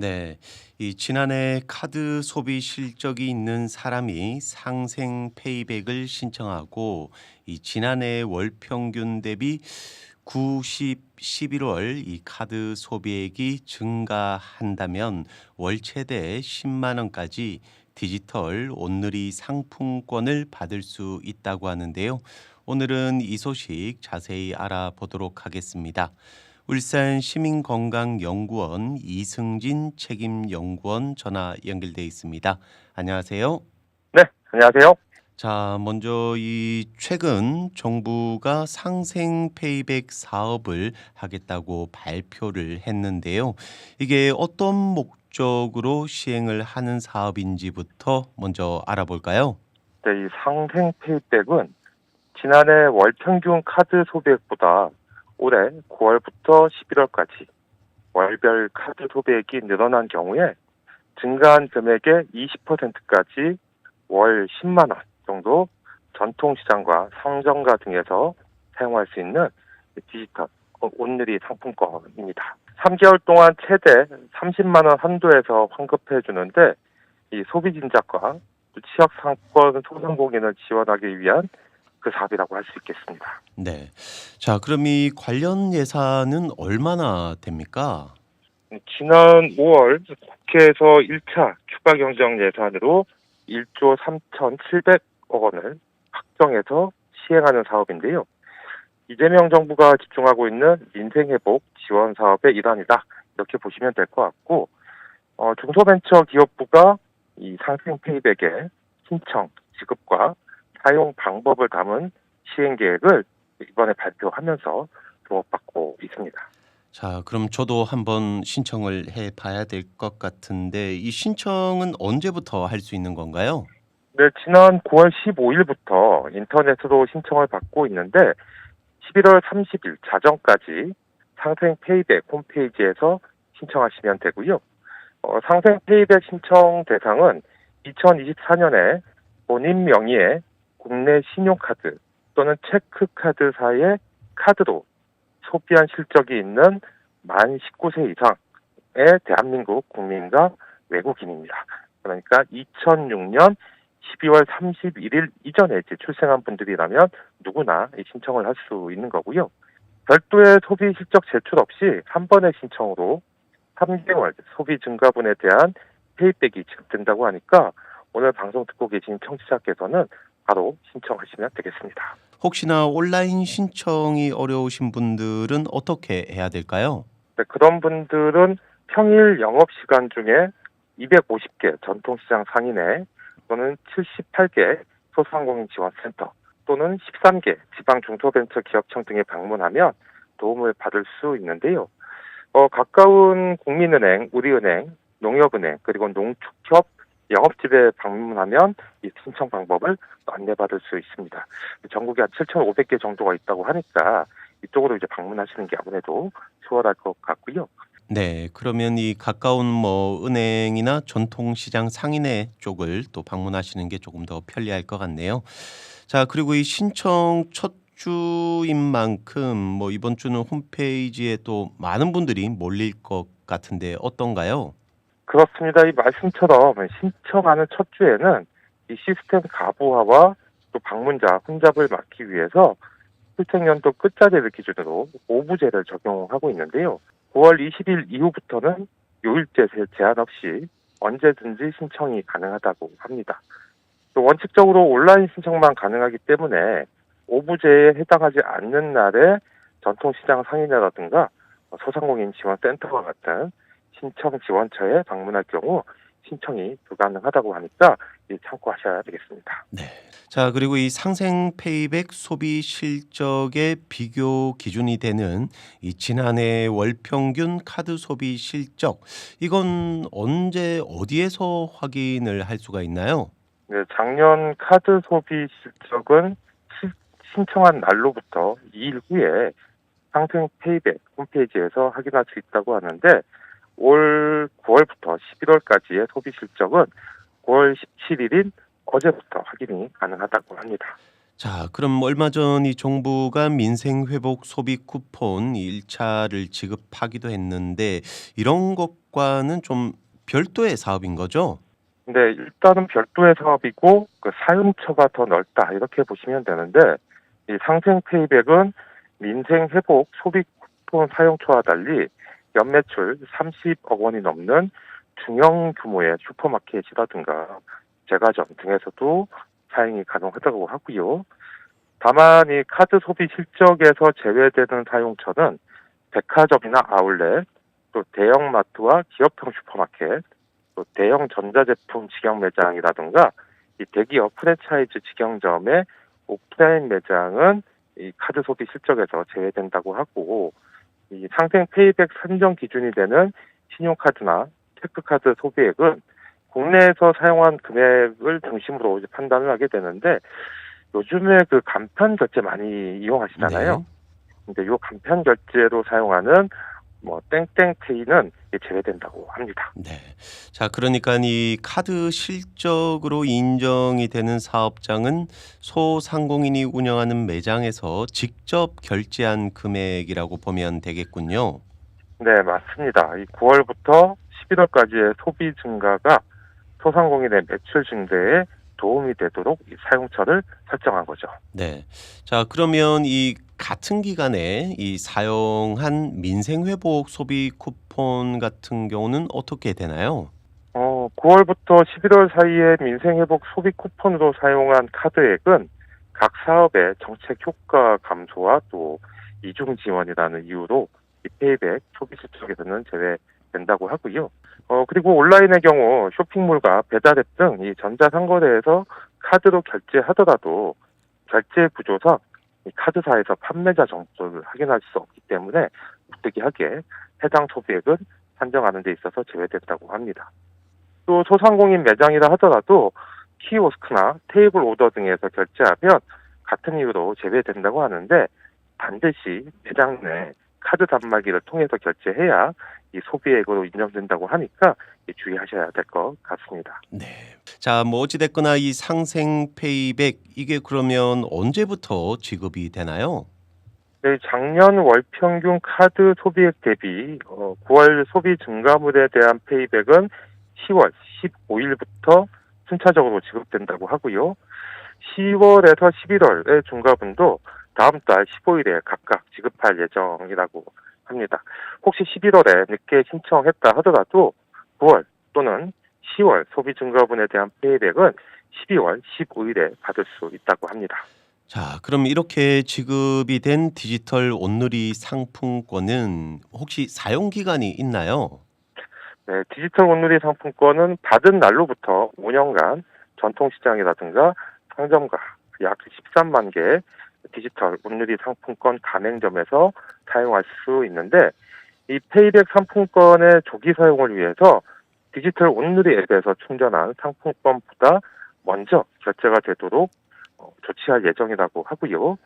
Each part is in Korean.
네. 이 지난해 카드 소비 실적이 있는 사람이 상생 페이백을 신청하고 이 지난해 월 평균 대비 90, 11월 이 카드 소비액이 증가한다면 월 최대 10만 원까지 디지털 온누리 상품권을 받을 수 있다고 하는데요. 오늘은 이 소식 자세히 알아보도록 하겠습니다. 울산 시민건강연구원 이승진 책임연구원 전화 연결돼 있습니다. 안녕하세요. 네, 안녕하세요. 자, 먼저 이 최근 정부가 상생 페이백 사업을 하겠다고 발표를 했는데요. 이게 어떤 목적으로 시행을 하는 사업인지부터 먼저 알아볼까요? 네, 이 상생 페이백은 지난해 월 평균 카드 소비액보다 올해 9월부터 11월까지 월별 카드 소비액이 늘어난 경우에 증가한 금액의 20%까지 월 10만 원 정도 전통시장과 상점가 등에서 사용할 수 있는 디지털 온누리 상품권입니다. 3개월 동안 최대 30만 원 한도에서 환급해 주는데 이 소비 진작과 취약 상권 소상공인을 지원하기 위한 그 사업이라고 할 수 있겠습니다. 네. 자, 그럼 이 관련 예산은 얼마나 됩니까? 지난 5월 국회에서 1차 추가 경정 예산으로 1조 3,700억 원을 확정해서 시행하는 사업인데요. 이재명 정부가 집중하고 있는 민생회복 지원 사업의 일환이다. 이렇게 보시면 될 것 같고, 중소벤처기업부가 이 상생 페이백의 신청, 지급과 사용 방법을 담은 시행 계획을 이번에 발표하면서 주목받고 있습니다. 자, 그럼 저도 한번 신청을 해 봐야 될 것 같은데 이 신청은 언제부터 할 수 있는 건가요? 네, 지난 9월 15일부터 인터넷으로 신청을 받고 있는데 11월 30일 자정까지 상생 페이백 홈페이지에서 신청하시면 되고요. 상생 페이백 신청 대상은 2024년에 본인 명의의 국내 신용카드 또는 체크카드사의 카드로 소비한 실적이 있는 만 19세 이상의 대한민국 국민과 외국인입니다. 그러니까 2006년 12월 31일 이전에 이제 출생한 분들이라면 누구나 이 신청을 할 수 있는 거고요. 별도의 소비 실적 제출 없이 한 번의 신청으로 3개월 소비 증가분에 대한 페이백이 지급된다고 하니까 오늘 방송 듣고 계신 청취자께서는 바로 신청하시면 되겠습니다. 혹시나 온라인 신청이 어려우신 분들은 어떻게 해야 될까요? 네, 그런 분들은 평일 영업시간 중에 250개 전통시장 상인회 또는 78개 소상공인 지원센터 또는 13개 지방중소벤처기업청 등에 방문하면 도움을 받을 수 있는데요. 가까운 국민은행, 우리은행, 농협은행 그리고 농축협 영업집에 방문하면 이 신청 방법을 안내받을 수 있습니다. 전국에 한 7,500개 정도가 있다고 하니까 이쪽으로 이제 방문하시는 게 아무래도 수월할 것 같고요. 네, 그러면 이 가까운 뭐 은행이나 전통시장 상인회 쪽을 또 방문하시는 게 조금 더 편리할 것 같네요. 자, 그리고 이 신청 첫 주인 만큼 뭐 이번 주는 홈페이지에 또 많은 분들이 몰릴 것 같은데 어떤가요? 그렇습니다. 이 말씀처럼 신청하는 첫 주에는 이 시스템 가부화와 또 방문자 혼잡을 막기 위해서 실생연도 끝자리를 기준으로 오부제를 적용하고 있는데요. 9월 20일 이후부터는 요일제 제한 없이 언제든지 신청이 가능하다고 합니다. 또 원칙적으로 온라인 신청만 가능하기 때문에 오부제에 해당하지 않는 날에 전통시장 상인회라든가 소상공인 지원센터와 같은 신청 지원처에 방문할 경우 신청이 불가능하다고 하니까 참고하셔야 되겠습니다. 네. 자, 그리고 이 상생 페이백 소비 실적의 비교 기준이 되는 이 지난해 월 평균 카드 소비 실적 이건 언제 어디에서 확인을 할 수가 있나요? 네, 작년 카드 소비 실적은 신청한 날로부터 2일 후에 상생 페이백 홈페이지에서 확인할 수 있다고 하는데 올 9월부터 11월까지의 소비 실적은 9월 17일인 어제부터 확인이 가능하다고 합니다. 자, 그럼 얼마 전 이 정부가 민생회복 소비 쿠폰 1차를 지급하기도 했는데 이런 것과는 좀 별도의 사업인 거죠? 근데 일단은 별도의 사업이고 그 사용처가 더 넓다 이렇게 보시면 되는데 이 상생 페이백은 민생 회복 소비 쿠폰 사용처와 달리 연매출 30억 원이 넘는 중형 규모의 슈퍼마켓이라든가 제과점 등에서도 사용이 가능하다고 하고요. 다만 이 카드 소비 실적에서 제외되는 사용처는 백화점이나 아울렛, 또 대형마트와 기업형 슈퍼마켓, 또 대형 전자제품 직영 매장이라든가 이 대기업 프랜차이즈 직영점의 오프라인 매장은 이 카드 소비 실적에서 제외된다고 하고 이 상생 페이백 산정 기준이 되는 신용카드나 체크카드 소비액은 국내에서 사용한 금액을 중심으로 이제 판단을 하게 되는데 요즘에 그 간편 결제 많이 이용하시잖아요. 네. 근데 요 간편 결제로 사용하는 뭐 땡땡페이는 제외된다고 합니다. 네. 자, 그러니까 이 카드 실적으로 인정이 되는 사업장은 소상공인이 운영하는 매장에서 직접 결제한 금액이라고 보면 되겠군요. 네, 맞습니다. 이 9월부터 11월까지의 소비 증가가 소상공인의 매출 증대에 도움이 되도록 이 사용처를 설정한 거죠. 네. 자, 그러면 이 같은 기간에 이 사용한 민생회복 소비 쿠폰 같은 경우는 어떻게 되나요? 9월부터 11월 사이에 민생회복 소비 쿠폰으로 사용한 카드액은 각 사업의 정책 효과 감소와 또 이중 지원이라는 이유로 이 페이백 소비 실적에서는 제외된다고 하고요. 그리고 온라인의 경우 쇼핑몰과 배달앱 등 이 전자상거래에서 카드로 결제하더라도 결제 구조상 이 카드사에서 판매자 정보를 확인할 수 없기 때문에 부득이하게 해당 소비액은 산정하는 데 있어서 제외된다고 합니다. 또 소상공인 매장이라 하더라도 키오스크나 테이블 오더 등에서 결제하면 같은 이유로 제외된다고 하는데 반드시 매장 내 카드 단말기를 통해서 결제해야 이 소비액으로 인정된다고 하니까 주의하셔야 될 것 같습니다. 네. 자, 뭐 어찌 됐거나 이 상생 페이백 이게 그러면 언제부터 지급이 되나요? 네, 작년 월 평균 카드 소비액 대비 9월 소비 증가물에 대한 페이백은 10월 15일부터 순차적으로 지급된다고 하고요. 10월에서 11월의 중과분도 다음 달 15일에 각각 지급할 예정이라고 합니다. 혹시 11월에 늦게 신청했다 하더라도 9월 또는 10월 소비 증가분에 대한 페이백은 12월 15일에 받을 수 있다고 합니다. 자, 그럼 이렇게 지급이 된 디지털 온누리 상품권은 혹시 사용 기간이 있나요? 네, 디지털 온누리 상품권은 받은 날로부터 5년간 전통시장이라든가 상점가 약 13만 개의 디지털 온누리 상품권 가맹점에서 사용할 수 있는데 이 페이백 상품권의 조기 사용을 위해서 디지털 온누리 앱에서 충전한 상품권보다 먼저 결제가 되도록 조치할 예정이라고 하고요.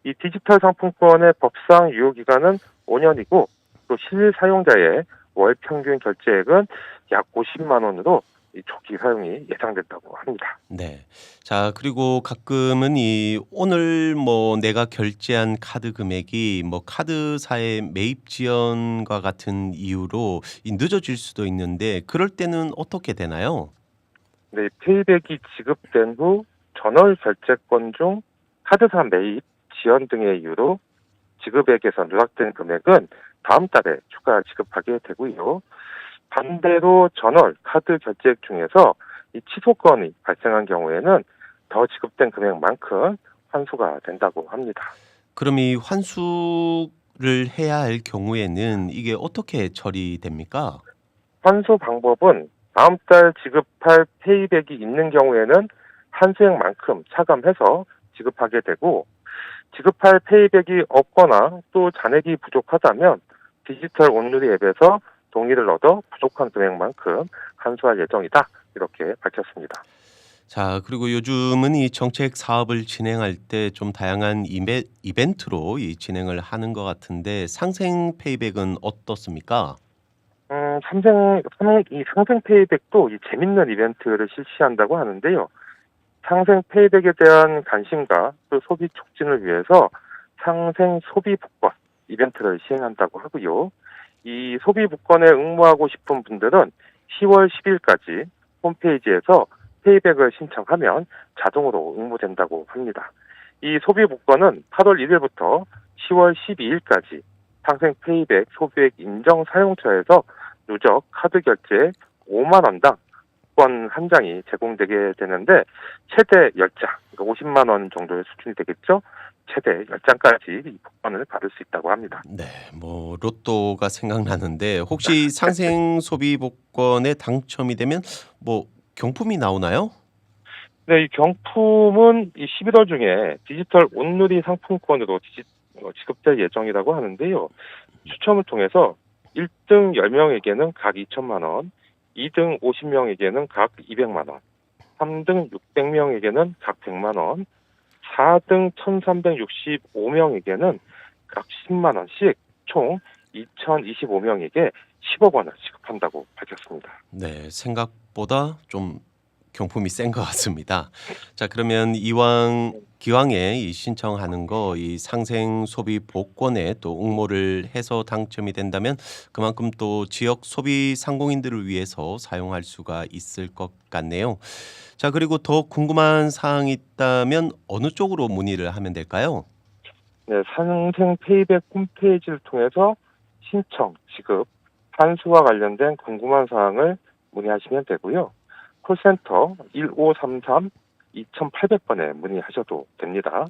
이 디지털 상품권의 법상 유효 기간은 5년이고 또 실사용자의 월 평균 결제액은 약 50만 원으로 이 조기 사용이 예상된다고 합니다. 네. 자, 그리고 가끔은 이 오늘 뭐 내가 결제한 카드 금액이 뭐 카드사의 매입 지연과 같은 이유로 이 늦어질 수도 있는데 그럴 때는 어떻게 되나요? 네, 페이백이 지급된 후 전월 결제권 중 카드사 매입, 지연 등의 이유로 지급액에서 누락된 금액은 다음 달에 추가 지급하게 되고요. 반대로 전월 카드 결제액 중에서 이 취소건이 발생한 경우에는 더 지급된 금액만큼 환수가 된다고 합니다. 그럼 이 환수를 해야 할 경우에는 이게 어떻게 처리됩니까? 환수 방법은 다음 달 지급할 페이백이 있는 경우에는 환수액만큼 차감해서 지급하게 되고 지급할 페이백이 없거나 또 잔액이 부족하다면 디지털 온누리 앱에서 동의를 얻어 부족한 금액만큼 환수할 예정이다. 이렇게 밝혔습니다. 자, 그리고 요즘은 이 정책 사업을 진행할 때 좀 다양한 이벤트로 이 진행을 하는 것 같은데 상생 페이백은 어떻습니까? 이 상생 페이백도 이 재밌는 이벤트를 실시한다고 하는데요. 상생 페이백에 대한 관심과 또 소비 촉진을 위해서 상생 소비 복권 이벤트를 시행한다고 하고요. 이 소비 복권에 응모하고 싶은 분들은 10월 10일까지 홈페이지에서 페이백을 신청하면 자동으로 응모된다고 합니다. 이 소비 복권은 8월 1일부터 10월 12일까지 상생 페이백 소비액 인정 사용처에서 누적 카드 결제 5만 원당 복권 한 장이 제공되게 되는데 최대 10장, 그러니까 50만 원 정도의 수준이 되겠죠. 최대 10장까지 이 복권을 받을 수 있다고 합니다. 네, 뭐 로또가 생각나는데 혹시 상생 소비 복권에 당첨이 되면 뭐 경품이 나오나요? 네, 이 경품은 이 11월 중에 디지털 온누리 상품권으로 지급될 예정이라고 하는데요. 추첨을 통해서 1등 10명에게는 각 2천만 원, 2등 50명에게는 각 200만 원, 3등 600명에게는 각 100만 원, 4등 1365명에게는 각 10만 원씩 총 2025명에게 10억 원을 지급한다고 밝혔습니다. 네, 생각보다 좀 경품이 센 것 같습니다. 자, 그러면 기왕에 이 신청하는 거 이 상생 소비 복권에 또 응모를 해서 당첨이 된다면 그만큼 또 지역 소비 상공인들을 위해서 사용할 수가 있을 것 같네요. 자, 그리고 더 궁금한 사항이 있다면 어느 쪽으로 문의를 하면 될까요? 네, 상생 페이백 홈페이지를 통해서 신청, 지급, 환수와 관련된 궁금한 사항을 문의하시면 되고요. 콜센터 1533-2800번에 문의하셔도 됩니다.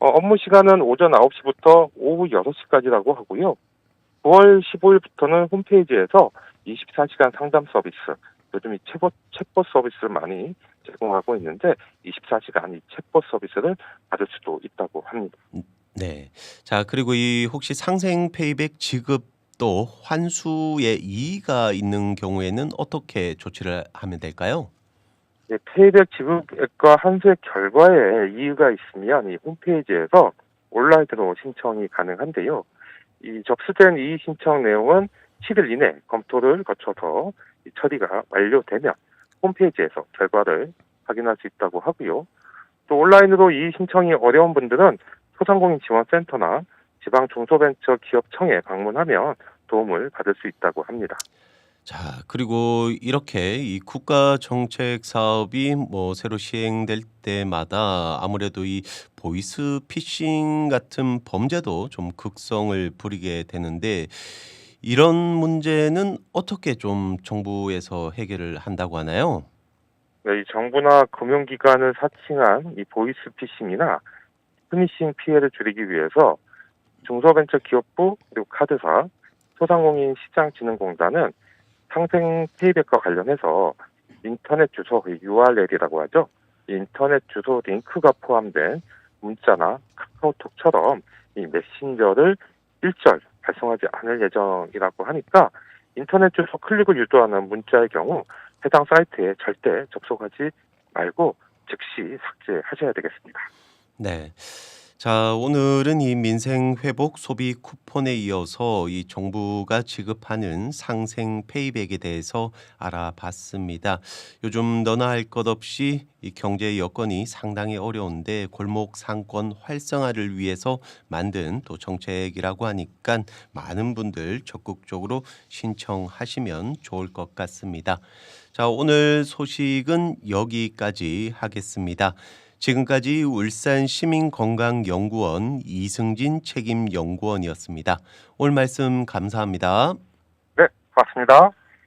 업무 시간은 오전 9시부터 오후 6시까지라고 하고요. 9월 15일부터는 홈페이지에서 24시간 상담 서비스, 요즘 이 챗봇 서비스를 많이 제공하고 있는데 24시간 이 챗봇 서비스를 받을 수도 있다고 합니다. 네. 자, 그리고 이 혹시 상생 페이백 지급도 환수에 이의가 있는 경우에는 어떻게 조치를 하면 될까요? 네, 페이백 지급액과 환수의 결과에 이유가 있으면 이 홈페이지에서 온라인으로 신청이 가능한데요. 이 접수된 이의 신청 내용은 7일 이내 검토를 거쳐서 이 처리가 완료되면 홈페이지에서 결과를 확인할 수 있다고 하고요. 또 온라인으로 이의 신청이 어려운 분들은 소상공인 지원센터나 지방 중소벤처기업청에 방문하면 도움을 받을 수 있다고 합니다. 자, 그리고 이렇게 이 국가 정책 사업이 뭐 새로 시행될 때마다 아무래도 이 보이스 피싱 같은 범죄도 좀 극성을 부리게 되는데 이런 문제는 어떻게 좀 정부에서 해결을 한다고 하나요? 네, 이 정부나 금융기관을 사칭한 이 보이스피싱이나 스미싱 피해를 줄이기 위해서 중소벤처기업부 그리고 카드사, 소상공인 시장진흥공단은 상생 페이백과 관련해서 인터넷 주소 URL이라고 하죠. 인터넷 주소 링크가 포함된 문자나 카카오톡처럼 이 메신저를 일절 발송하지 않을 예정이라고 하니까 인터넷 주소 클릭을 유도하는 문자의 경우 해당 사이트에 절대 접속하지 말고 즉시 삭제하셔야 되겠습니다. 네. 자, 오늘은 이 민생 회복 소비 쿠폰에 이어서 이 정부가 지급하는 상생 페이백에 대해서 알아봤습니다. 요즘 너나 할 것 없이 이 경제 여건이 상당히 어려운데 골목 상권 활성화를 위해서 만든 또 정책이라고 하니까 많은 분들 적극적으로 신청하시면 좋을 것 같습니다. 자, 오늘 소식은 여기까지 하겠습니다. 지금까지 울산시민건강연구원 이승진 책임연구원이었습니다. 오늘 말씀 감사합니다. 네, 고맙습니다.